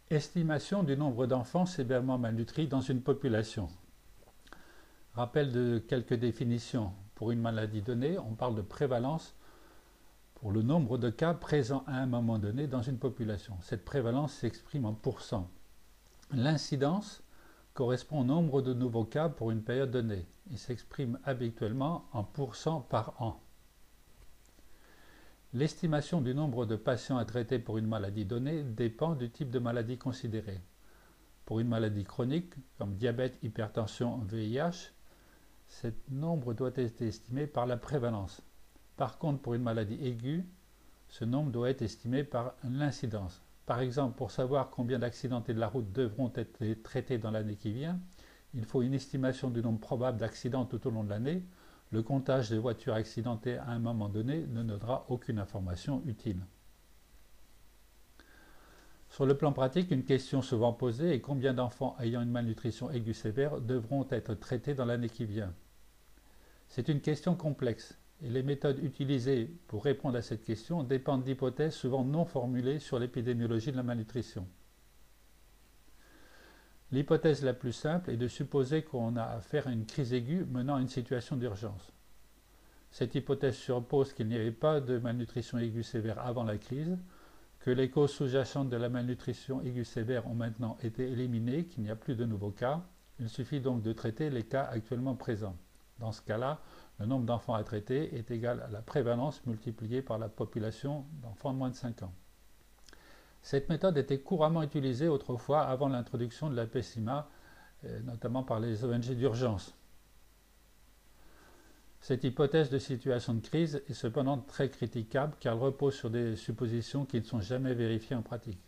Estimation du nombre d'enfants sévèrement malnutris dans une population. Rappel de quelques définitions. Pour une maladie donnée, on parle de prévalence pour le nombre de cas présents à un moment donné dans une population. Cette prévalence s'exprime en pourcents. L'incidence correspond au nombre de nouveaux cas pour une période donnée et s'exprime habituellement en pourcents par an. L'estimation du nombre de patients à traiter pour une maladie donnée dépend du type de maladie considérée. Pour une maladie chronique, comme diabète, hypertension, VIH, ce nombre doit être estimé par la prévalence. Par contre, pour une maladie aiguë, ce nombre doit être estimé par l'incidence. Par exemple, pour savoir combien d'accidentés de la route devront être traités dans l'année qui vient, il faut une estimation du nombre probable d'accidents tout au long de l'année. Le comptage des voitures accidentées à un moment donné ne donnera aucune information utile. Sur le plan pratique, une question souvent posée est combien d'enfants ayant une malnutrition aiguë sévère devront être traités dans l'année qui vient. C'est une question complexe et les méthodes utilisées pour répondre à cette question dépendent d'hypothèses souvent non formulées sur l'épidémiologie de la malnutrition. L'hypothèse la plus simple est de supposer qu'on a affaire à une crise aiguë menant à une situation d'urgence. Cette hypothèse suppose qu'il n'y avait pas de malnutrition aiguë sévère avant la crise, que les causes sous-jacentes de la malnutrition aiguë sévère ont maintenant été éliminées, qu'il n'y a plus de nouveaux cas. Il suffit donc de traiter les cas actuellement présents. Dans ce cas-là, le nombre d'enfants à traiter est égal à la prévalence multipliée par la population d'enfants de moins de 5 ans. Cette méthode était couramment utilisée autrefois avant l'introduction de la PESIMA, notamment par les ONG d'urgence. Cette hypothèse de situation de crise est cependant très critiquable car elle repose sur des suppositions qui ne sont jamais vérifiées en pratique.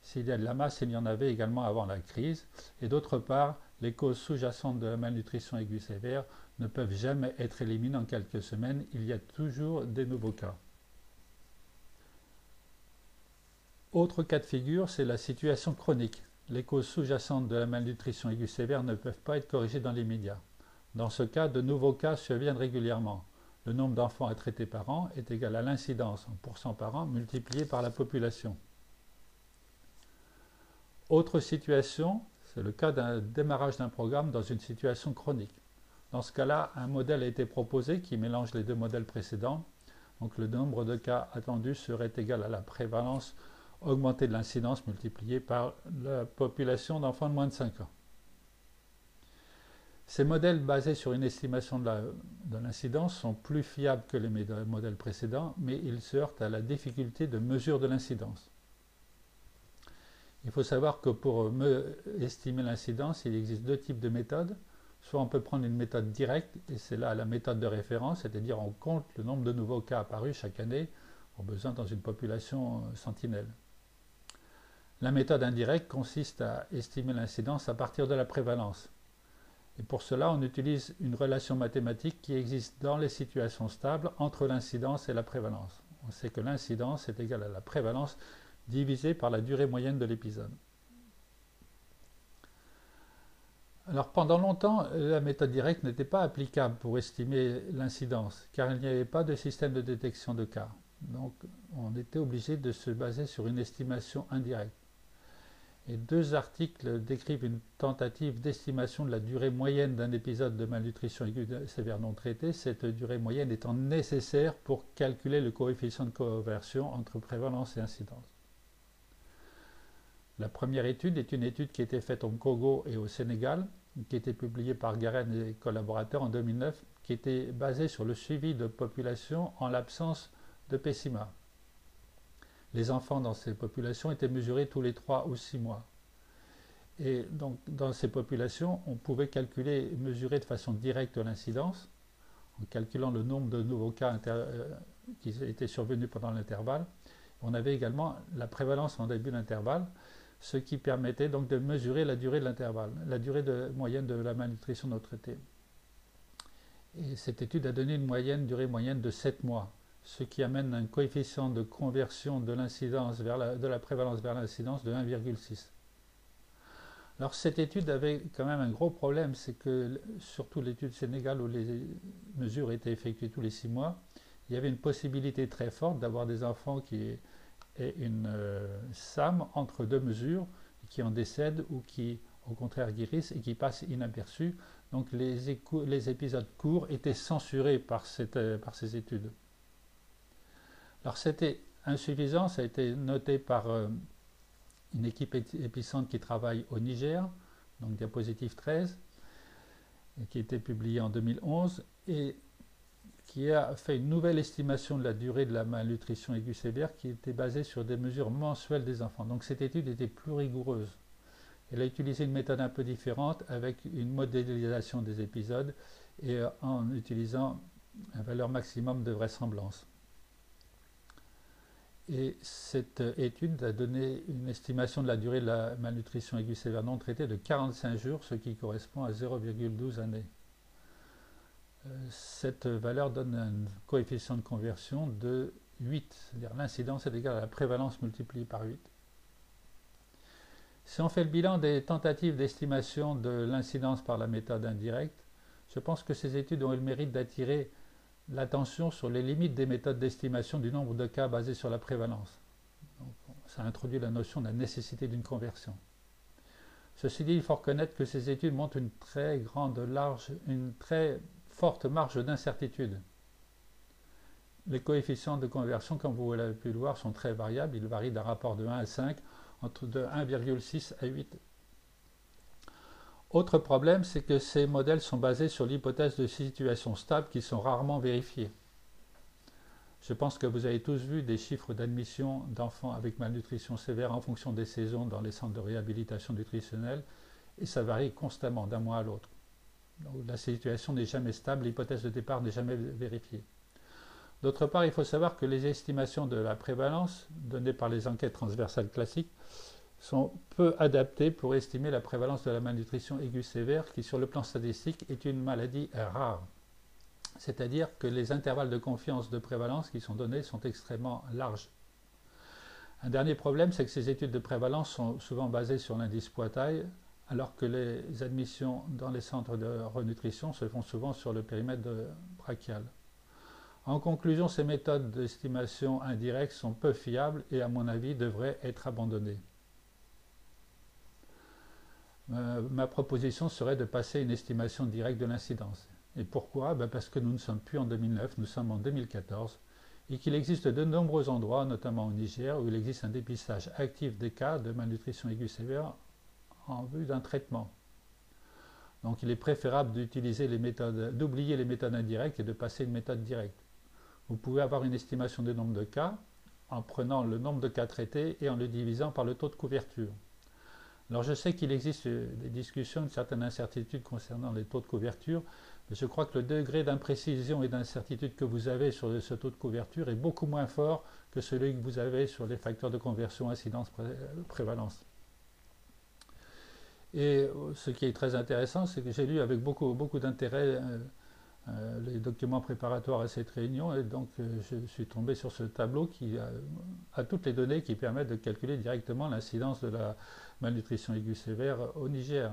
S'il y a de la masse, il y en avait également avant la crise. Et d'autre part, les causes sous-jacentes de la malnutrition aiguë sévère ne peuvent jamais être éliminées en quelques semaines. Il y a toujours des nouveaux cas. Autre cas de figure, c'est la situation chronique. Les causes sous-jacentes de la malnutrition aiguë sévère ne peuvent pas être corrigées dans l'immédiat. Dans ce cas, de nouveaux cas surviennent régulièrement. Le nombre d'enfants à traiter par an est égal à l'incidence en pourcents par an multiplié par la population. Autre situation, c'est le cas d'un démarrage d'un programme dans une situation chronique. Dans ce cas-là, un modèle a été proposé qui mélange les deux modèles précédents. Donc le nombre de cas attendus serait égal à la prévalence augmentée de l'incidence multipliée par la population d'enfants de moins de 5 ans. Ces modèles basés sur une estimation de l'incidence sont plus fiables que les modèles précédents, mais ils se heurtent à la difficulté de mesure de l'incidence. Il faut savoir que pour estimer l'incidence, il existe deux types de méthodes. Soit on peut prendre une méthode directe, et c'est là la méthode de référence, c'est-à-dire on compte le nombre de nouveaux cas apparus chaque année, au besoin dans une population sentinelle. La méthode indirecte consiste à estimer l'incidence à partir de la prévalence. Et pour cela, on utilise une relation mathématique qui existe dans les situations stables entre l'incidence et la prévalence. On sait que l'incidence est égale à la prévalence divisée par la durée moyenne de l'épisode. Alors pendant longtemps, la méthode directe n'était pas applicable pour estimer l'incidence, car il n'y avait pas de système de détection de cas. Donc on était obligé de se baser sur une estimation indirecte. Et deux articles décrivent une tentative d'estimation de la durée moyenne d'un épisode de malnutrition aiguë sévère non traité, cette durée moyenne étant nécessaire pour calculer le coefficient de conversion entre prévalence et incidence. La première étude est une étude qui a été faite au Congo et au Sénégal, qui a été publiée par Garen et collaborateurs en 2009, qui était basée sur le suivi de populations en l'absence de PESIMA. Les enfants dans ces populations étaient mesurés tous les 3 ou 6 mois. Et donc, dans ces populations, on pouvait calculer et mesurer de façon directe l'incidence, en calculant le nombre de nouveaux cas qui étaient survenus pendant l'intervalle. On avait également la prévalence en début d'intervalle, ce qui permettait donc de mesurer la durée de l'intervalle, la durée moyenne de la malnutrition non traitée. Et cette étude a donné une durée moyenne de 7 mois, ce qui amène un coefficient de conversion de l'incidence de la prévalence vers l'incidence de 1,6. Alors cette étude avait quand même un gros problème, c'est que surtout l'étude Sénégal où les mesures étaient effectuées tous les 6 mois, il y avait une possibilité très forte d'avoir des enfants qui aient une SAM entre deux mesures qui en décèdent ou qui au contraire guérissent et qui passent inaperçus. Donc les épisodes courts étaient censurés par ces études. Alors c'était insuffisant, ça a été noté par une équipe épicentre qui travaille au Niger, donc diapositive 13, qui a été publiée en 2011, et qui a fait une nouvelle estimation de la durée de la malnutrition aiguë sévère qui était basée sur des mesures mensuelles des enfants. Donc cette étude était plus rigoureuse. Elle a utilisé une méthode un peu différente avec une modélisation des épisodes et en utilisant un valeur maximum de vraisemblance. Et cette étude a donné une estimation de la durée de la malnutrition aiguë sévère non traitée de 45 jours, ce qui correspond à 0,12 années. Cette valeur donne un coefficient de conversion de 8, c'est-à-dire l'incidence est égale à la prévalence multipliée par 8. Si on fait le bilan des tentatives d'estimation de l'incidence par la méthode indirecte, je pense que ces études ont eu le mérite d'attirer l'attention sur les limites des méthodes d'estimation du nombre de cas basées sur la prévalence. Donc, ça introduit la notion de la nécessité d'une conversion. Ceci dit, il faut reconnaître que ces études montrent une très forte marge d'incertitude. Les coefficients de conversion, comme vous l'avez pu le voir, sont très variables. Ils varient d'un rapport de 1 à 5, entre de 1,6 à 8. Autre problème, c'est que ces modèles sont basés sur l'hypothèse de situations stables qui sont rarement vérifiées. Je pense que vous avez tous vu des chiffres d'admission d'enfants avec malnutrition sévère en fonction des saisons dans les centres de réhabilitation nutritionnelle, et ça varie constamment d'un mois à l'autre. La situation n'est jamais stable, l'hypothèse de départ n'est jamais vérifiée. D'autre part, il faut savoir que les estimations de la prévalence données par les enquêtes transversales classiques sont peu adaptées pour estimer la prévalence de la malnutrition aiguë sévère qui, sur le plan statistique, est une maladie rare. C'est-à-dire que les intervalles de confiance de prévalence qui sont donnés sont extrêmement larges. Un dernier problème, c'est que ces études de prévalence sont souvent basées sur l'indice poids-taille, alors que les admissions dans les centres de renutrition se font souvent sur le périmètre brachial. En conclusion, ces méthodes d'estimation indirecte sont peu fiables et, à mon avis, devraient être abandonnées. Ma proposition serait de passer à une estimation directe de l'incidence. Et pourquoi? Parce que nous ne sommes plus en 2009, nous sommes en 2014, et qu'il existe de nombreux endroits, notamment au Niger, où il existe un dépistage actif des cas de malnutrition aiguë sévère en vue d'un traitement. Donc il est préférable d'oublier les méthodes indirectes et de passer à une méthode directe. Vous pouvez avoir une estimation du nombre de cas en prenant le nombre de cas traités et en le divisant par le taux de couverture. Alors je sais qu'il existe des discussions, une certaine incertitude concernant les taux de couverture, mais je crois que le degré d'imprécision et d'incertitude que vous avez sur ce taux de couverture est beaucoup moins fort que celui que vous avez sur les facteurs de conversion incidence-prévalence. Et ce qui est très intéressant, c'est que j'ai lu avec beaucoup d'intérêt les documents préparatoires à cette réunion, et donc je suis tombé sur ce tableau qui a toutes les données qui permettent de calculer directement l'incidence de la malnutrition aiguë sévère au Niger.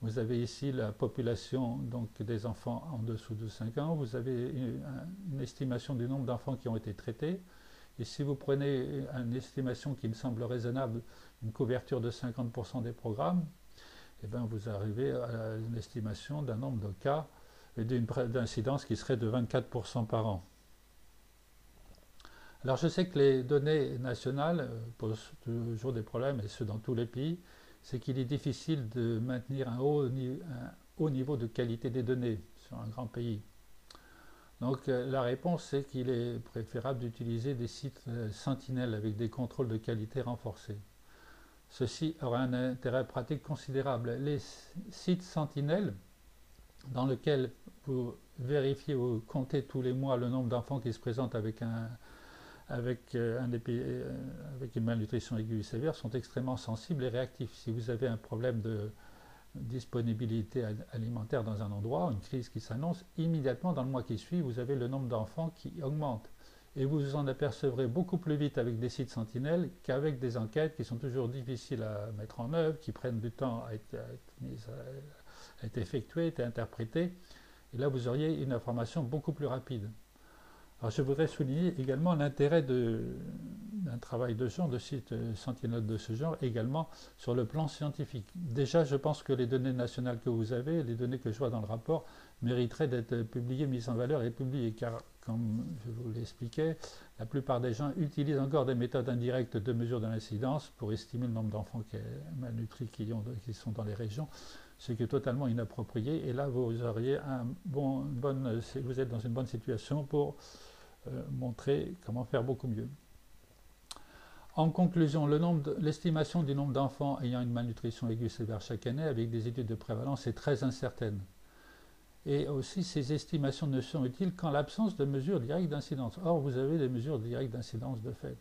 Vous avez ici la population donc, des enfants en dessous de 5 ans, vous avez une estimation du nombre d'enfants qui ont été traités, et si vous prenez une estimation qui me semble raisonnable, une couverture de 50% des programmes, et bien vous arrivez à une estimation d'un nombre de cas et d'incidence qui serait de 24% par an. Alors je sais que les données nationales posent toujours des problèmes, et ce dans tous les pays, c'est qu'il est difficile de maintenir un haut niveau de qualité des données sur un grand pays. Donc la réponse, c'est qu'il est préférable d'utiliser des sites sentinelles avec des contrôles de qualité renforcés. Ceci aura un intérêt pratique considérable. Les sites sentinelles, dans lesquels vous vérifiez ou comptez tous les mois le nombre d'enfants qui se présentent avec une malnutrition aiguë sévère, sont extrêmement sensibles et réactifs. Si vous avez un problème de disponibilité alimentaire dans un endroit, une crise qui s'annonce, immédiatement dans le mois qui suit, vous avez le nombre d'enfants qui augmente. Et vous vous en apercevrez beaucoup plus vite avec des sites sentinelles qu'avec des enquêtes qui sont toujours difficiles à mettre en œuvre, qui prennent du temps à être effectuées, à être interprétées. Et là, vous auriez une information beaucoup plus rapide. Alors, je voudrais souligner également l'intérêt d'un travail de genre, de site Sentinelle de ce genre, également sur le plan scientifique. Déjà, je pense que les données nationales que vous avez, les données que je vois dans le rapport, mériteraient d'être publiées, mises en valeur et publiées, car, comme je vous l'expliquais, la plupart des gens utilisent encore des méthodes indirectes de mesure de l'incidence pour estimer le nombre d'enfants malnutris qui sont dans les régions, ce qui est totalement inapproprié. Et là, vous auriez vous êtes dans une bonne situation pour montrer comment faire beaucoup mieux. En conclusion, l'estimation du nombre d'enfants ayant une malnutrition aiguë sévère chaque année avec des études de prévalence est très incertaine. Et aussi, ces estimations ne sont utiles qu'en l'absence de mesures directes d'incidence. Or, vous avez des mesures directes d'incidence de fait.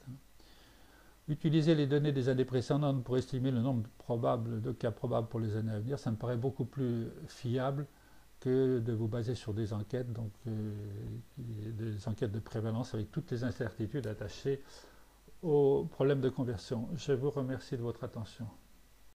Utiliser les données des années précédentes pour estimer le nombre probable de cas probables pour les années à venir, ça me paraît beaucoup plus fiable que de vous baser sur des enquêtes, des enquêtes de prévalence avec toutes les incertitudes attachées au problème de conversion. Je vous remercie de votre attention.